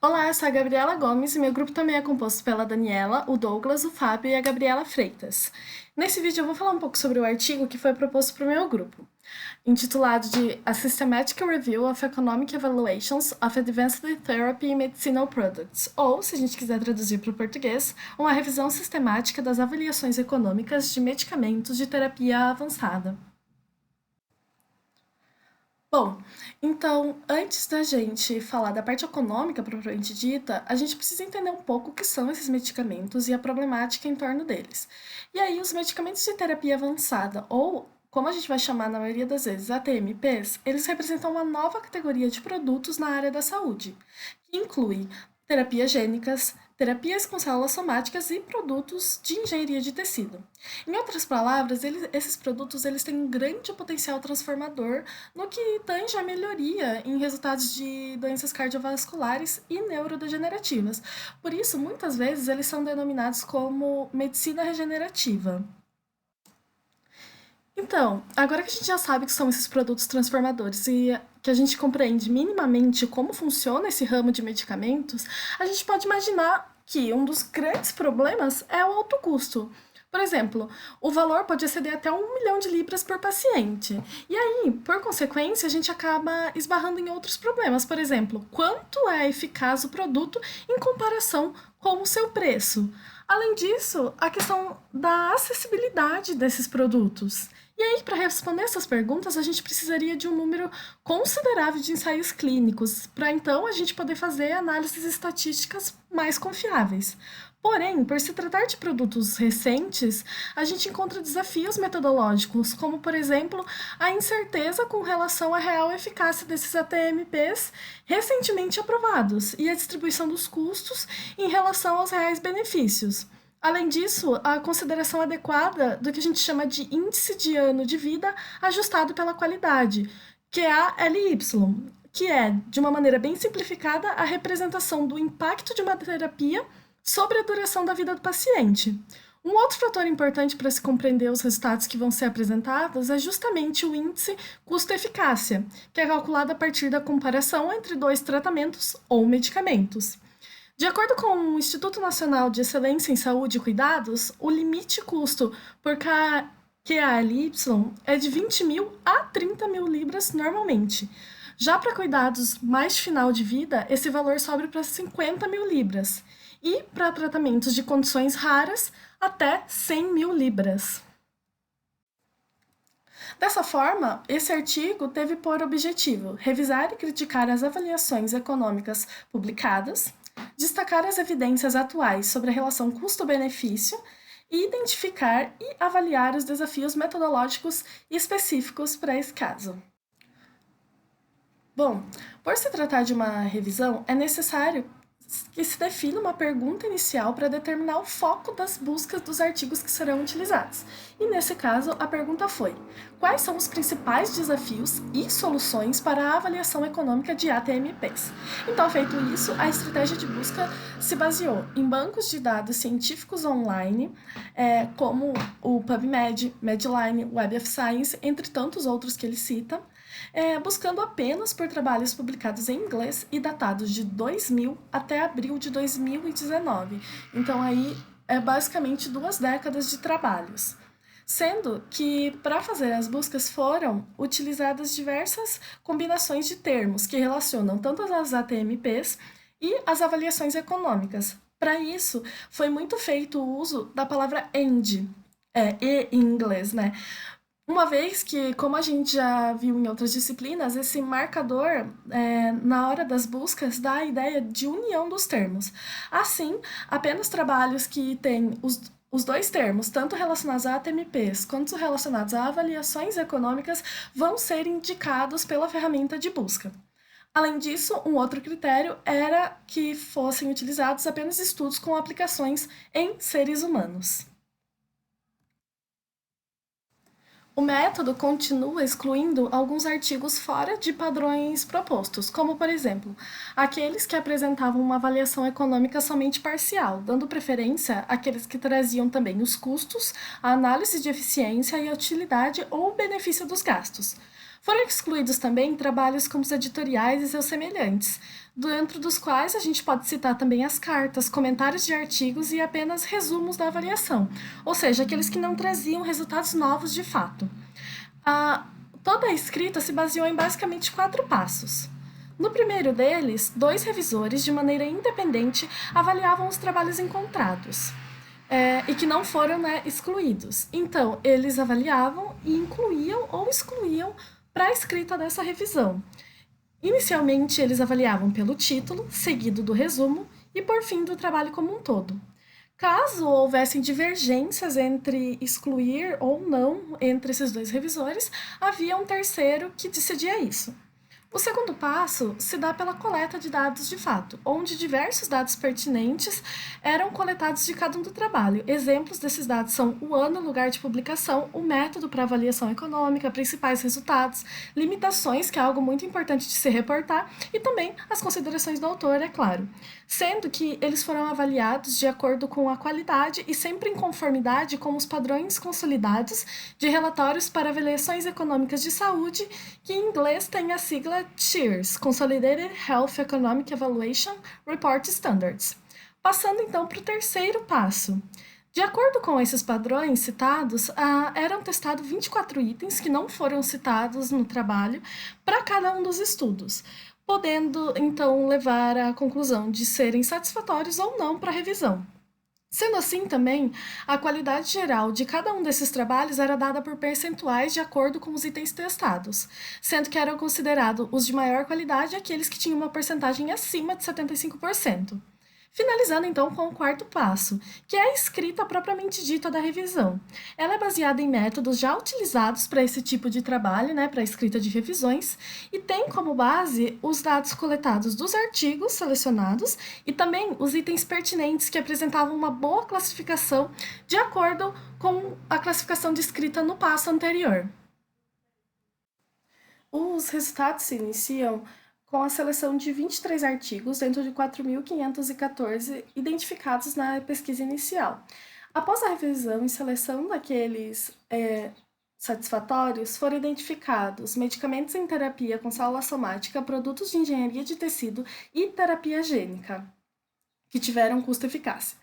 Olá, eu sou a Gabriela Gomes e meu grupo também é composto pela Daniela, o Douglas, o Fábio e a Gabriela Freitas. Nesse vídeo eu vou falar um pouco sobre o artigo que foi proposto para o meu grupo, intitulado de A Systematic Review of Economic Evaluations of Advanced Therapy and Medicinal Products, ou, se a gente quiser traduzir para o português, uma revisão sistemática das avaliações econômicas de medicamentos de terapia avançada. Bom, então, antes da gente falar da parte econômica propriamente dita, a gente precisa entender um pouco o que são esses medicamentos e a problemática em torno deles. E aí, os medicamentos de terapia avançada, ou como a gente vai chamar na maioria das vezes, ATMPs, eles representam uma nova categoria de produtos na área da saúde, que inclui terapias gênicas, terapias com células somáticas e produtos de engenharia de tecido. Em outras palavras, esses produtos eles têm um grande potencial transformador no que tange a melhoria em resultados de doenças cardiovasculares e neurodegenerativas. Por isso, muitas vezes, eles são denominados como medicina regenerativa. Então, agora que a gente já sabe que são esses produtos transformadores e que a gente compreende minimamente como funciona esse ramo de medicamentos, a gente pode imaginar que um dos grandes problemas é o alto custo. Por exemplo, o valor pode exceder até 1 milhão de libras por paciente. E aí, por consequência, a gente acaba esbarrando em outros problemas. Por exemplo, quanto é eficaz o produto em comparação com o seu preço? Além disso, a questão da acessibilidade desses produtos. E aí, para responder essas perguntas, a gente precisaria de um número considerável de ensaios clínicos, para então a gente poder fazer análises estatísticas mais confiáveis. Porém, por se tratar de produtos recentes, a gente encontra desafios metodológicos, como, por exemplo, a incerteza com relação à real eficácia desses ATMPs recentemente aprovados e a distribuição dos custos em relação aos reais benefícios. Além disso, a consideração adequada do que a gente chama de índice de ano de vida ajustado pela qualidade, que é a LY, que é, de uma maneira bem simplificada, a representação do impacto de uma terapia sobre a duração da vida do paciente. Um outro fator importante para se compreender os resultados que vão ser apresentados é justamente o índice custo-eficácia, que é calculado a partir da comparação entre dois tratamentos ou medicamentos. De acordo com o Instituto Nacional de Excelência em Saúde e Cuidados, o limite custo por QALY é de 20 mil a 30 mil libras normalmente. Já para cuidados mais de final de vida, esse valor sobe para 50 mil libras. E para tratamentos de condições raras, até 100 mil libras. Dessa forma, esse artigo teve por objetivo revisar e criticar as avaliações econômicas publicadas, destacar as evidências atuais sobre a relação custo-benefício e identificar e avaliar os desafios metodológicos específicos para esse caso. Bom, por se tratar de uma revisão, é necessário que se defina uma pergunta inicial para determinar o foco das buscas dos artigos que serão utilizados. E nesse caso, a pergunta foi: quais são os principais desafios e soluções para a avaliação econômica de ATMPs? Então, feito isso, a estratégia de busca se baseou em bancos de dados científicos online, como o PubMed, Medline, Web of Science, entre tantos outros que ele cita, buscando apenas por trabalhos publicados em inglês e datados de 2000 até abril de 2019. Então, aí é basicamente 2 décadas de trabalhos. Sendo que, para fazer as buscas, foram utilizadas diversas combinações de termos que relacionam tanto as ATMPs e as avaliações econômicas. Para isso, foi muito feito o uso da palavra "and", e em inglês, né? Uma vez que, como a gente já viu em outras disciplinas, esse marcador, na hora das buscas, dá a ideia de união dos termos. Assim, apenas trabalhos que têm os dois termos, tanto relacionados a ATMPs quanto relacionados a avaliações econômicas, vão ser indicados pela ferramenta de busca. Além disso, um outro critério era que fossem utilizados apenas estudos com aplicações em seres humanos. O método continua excluindo alguns artigos fora de padrões propostos, como, por exemplo, aqueles que apresentavam uma avaliação econômica somente parcial, dando preferência àqueles que traziam também os custos, a análise de eficiência e a utilidade ou benefício dos gastos. Foram excluídos também trabalhos como os editoriais e seus semelhantes, dentro dos quais a gente pode citar também as cartas, comentários de artigos e apenas resumos da avaliação, ou seja, aqueles que não traziam resultados novos de fato. A, Toda a escrita se baseou em basicamente 4 passos. No primeiro deles, 2 revisores, de maneira independente, avaliavam os trabalhos encontrados e que não foram, né, excluídos. Então, eles avaliavam e incluíam ou excluíam para a escrita dessa revisão. Inicialmente, eles avaliavam pelo título, seguido do resumo e, por fim, do trabalho como um todo. Caso houvessem divergências entre excluir ou não entre esses 2 revisores, havia um terceiro que decidia isso. O segundo passo se dá pela coleta de dados de fato, onde diversos dados pertinentes eram coletados de cada um do trabalho. Exemplos desses dados são o ano, lugar de publicação, o método para avaliação econômica, principais resultados, limitações, que é algo muito importante de se reportar, e também as considerações do autor, é claro. Sendo que eles foram avaliados de acordo com a qualidade e sempre em conformidade com os padrões consolidados de relatórios para avaliações econômicas de saúde, que em inglês tem a sigla CHEERS, Consolidated Health Economic Evaluation Report Standards. Passando então para o terceiro passo. De acordo com esses padrões citados, eram testados 24 itens que não foram citados no trabalho para cada um dos estudos, podendo então levar à conclusão de serem satisfatórios ou não para a revisão. Sendo assim também, a qualidade geral de cada um desses trabalhos era dada por percentuais de acordo com os itens testados, sendo que eram considerados os de maior qualidade aqueles que tinham uma porcentagem acima de 75%. Finalizando então com o quarto passo, que é a escrita propriamente dita da revisão. Ela é baseada em métodos já utilizados para esse tipo de trabalho, né, para a escrita de revisões, e tem como base os dados coletados dos artigos selecionados e também os itens pertinentes que apresentavam uma boa classificação de acordo com a classificação descrita no passo anterior. Os resultados se iniciam com a seleção de 23 artigos dentro de 4.514 identificados na pesquisa inicial. Após a revisão e seleção daqueles satisfatórios, foram identificados medicamentos em terapia com célula somática, produtos de engenharia de tecido e terapia gênica, que tiveram custo-eficácia.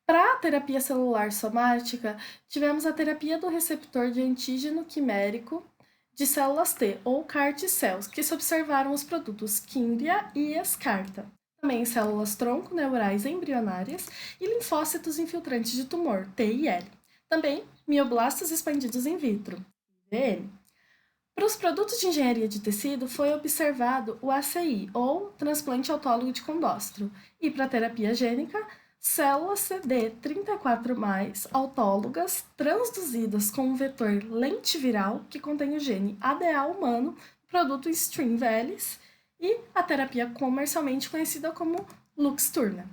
Para a terapia celular somática, tivemos a terapia do receptor de antígeno quimérico de células T, ou CAR T-cells, que se observaram os produtos Kindria e Yescarta. Também células tronco neurais embrionárias e linfócitos infiltrantes de tumor, T e L. Também mioblastos expandidos in vitro, IVL. Para os produtos de engenharia de tecido, foi observado o ACI, ou transplante autólogo de condrócito, e para a terapia gênica, células CD34+, autólogas, transduzidas com um vetor lentiviral que contém o gene ADA humano, produto Streamvelis, e a terapia comercialmente conhecida como Luxturna.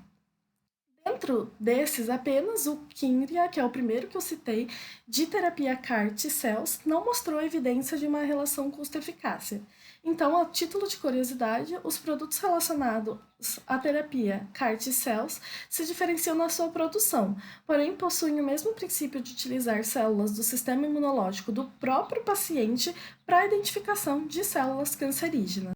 Dentro desses, apenas o Kindria, que é o primeiro que eu citei, de terapia CAR T-cells, não mostrou evidência de uma relação custo-eficácia. Então, a título de curiosidade, os produtos relacionados à terapia CAR T-cells se diferenciam na sua produção, porém possuem o mesmo princípio de utilizar células do sistema imunológico do próprio paciente para a identificação de células cancerígenas.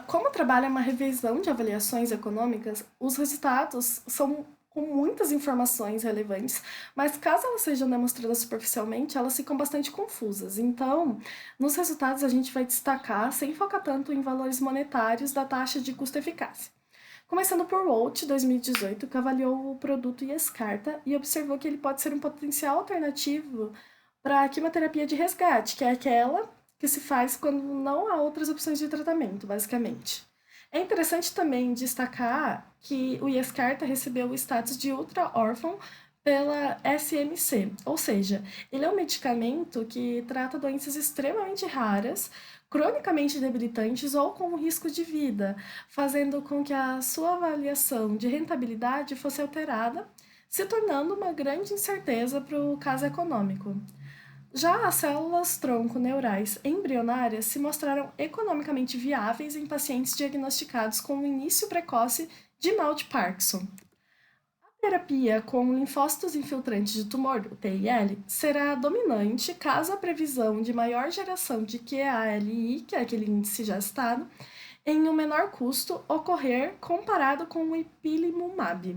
Como o trabalho é uma revisão de avaliações econômicas, os resultados são com muitas informações relevantes, mas caso elas sejam demonstradas superficialmente, elas ficam bastante confusas. Então, nos resultados a gente vai destacar, sem focar tanto em valores monetários da taxa de custo-eficácia. Começando por Roth, 2018, que avaliou o produto Yescarta e observou que ele pode ser um potencial alternativo para a quimioterapia de resgate, que é aquela que se faz quando não há outras opções de tratamento, basicamente. É interessante também destacar que o Yescarta recebeu o status de ultra-órfão pela SMC, ou seja, ele é um medicamento que trata doenças extremamente raras, cronicamente debilitantes ou com risco de vida, fazendo com que a sua avaliação de rentabilidade fosse alterada, se tornando uma grande incerteza para o caso econômico. Já as células tronco neurais embrionárias se mostraram economicamente viáveis em pacientes diagnosticados com o início precoce de mal de Parkinson. Terapia com linfócitos infiltrantes de tumor, o TIL, será dominante caso a previsão de maior geração de QALI, que é aquele índice já citado, em um menor custo ocorrer comparado com o ipilimumab.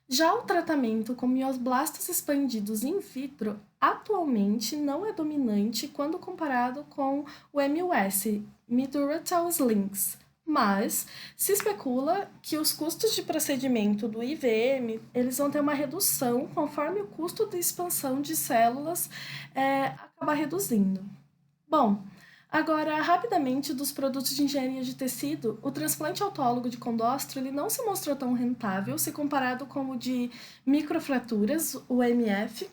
Já o tratamento com mioblastos expandidos in vitro atualmente não é dominante quando comparado com o MUS, Mid-Urethral Slings, mas se especula que os custos de procedimento do IVM eles vão ter uma redução conforme o custo de expansão de células acabar reduzindo. Bom, agora, rapidamente, dos produtos de engenharia de tecido, o transplante autólogo de condóstro ele não se mostrou tão rentável se comparado com o de microfraturas, o MF.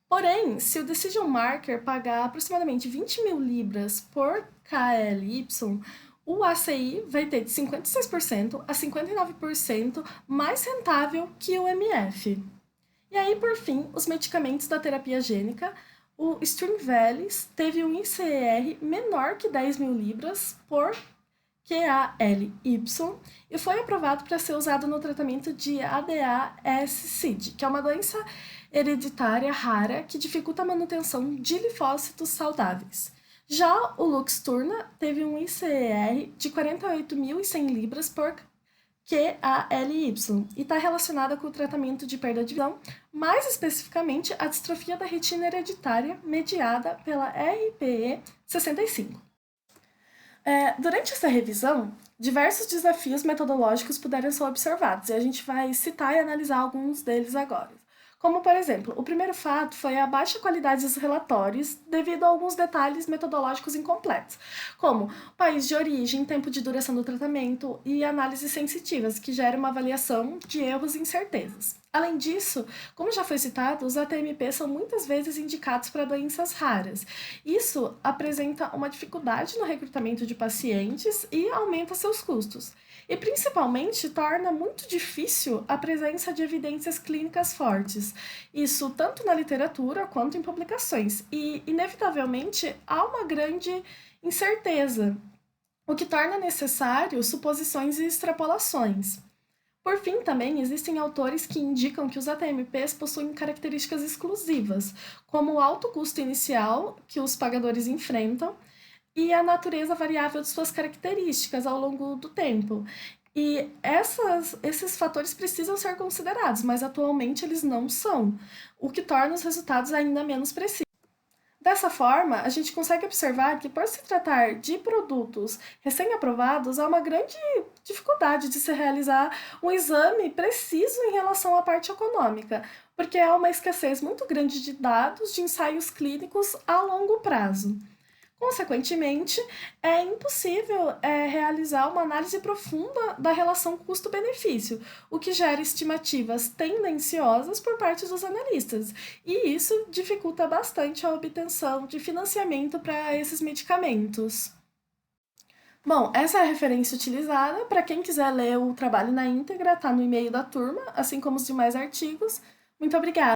Porém, se o Decision Marker pagar aproximadamente 20 mil libras por KLY, o ACI vai ter de 56% a 59% mais rentável que o MF. E aí, por fim, os medicamentos da terapia gênica, o Stringvalis teve um ICR menor que 10 mil libras por QALY e foi aprovado para ser usado no tratamento de ADA-SCID, que é uma doença hereditária rara que dificulta a manutenção de linfócitos saudáveis. Já o Luxturna teve um ICR de 48.100 libras por QALY e está relacionada com o tratamento de perda de visão, mais especificamente a distrofia da retina hereditária mediada pela RPE 65. Durante essa revisão, diversos desafios metodológicos puderam ser observados e a gente vai citar e analisar alguns deles agora. Como, por exemplo, o primeiro fato foi a baixa qualidade dos relatórios devido a alguns detalhes metodológicos incompletos, como país de origem, tempo de duração do tratamento e análises sensitivas, que geram uma avaliação de erros e incertezas. Além disso, como já foi citado, os ATMP são muitas vezes indicados para doenças raras. Isso apresenta uma dificuldade no recrutamento de pacientes e aumenta seus custos. E principalmente torna muito difícil a presença de evidências clínicas fortes. Isso tanto na literatura quanto em publicações. E, inevitavelmente, há uma grande incerteza, o que torna necessário suposições e extrapolações. Por fim, também existem autores que indicam que os ATMPs possuem características exclusivas, como o alto custo inicial que os pagadores enfrentam e a natureza variável de suas características ao longo do tempo. E esses fatores precisam ser considerados, mas atualmente eles não são, o que torna os resultados ainda menos precisos. Dessa forma, a gente consegue observar que, por se tratar de produtos recém-aprovados, há uma grande dificuldade de se realizar um exame preciso em relação à parte econômica, porque há uma escassez muito grande de dados de ensaios clínicos a longo prazo. Consequentemente, é impossível realizar uma análise profunda da relação custo-benefício, o que gera estimativas tendenciosas por parte dos analistas, e isso dificulta bastante a obtenção de financiamento para esses medicamentos. Bom, essa é a referência utilizada. Para quem quiser ler o trabalho na íntegra, está no e-mail da turma, assim como os demais artigos. Muito obrigada!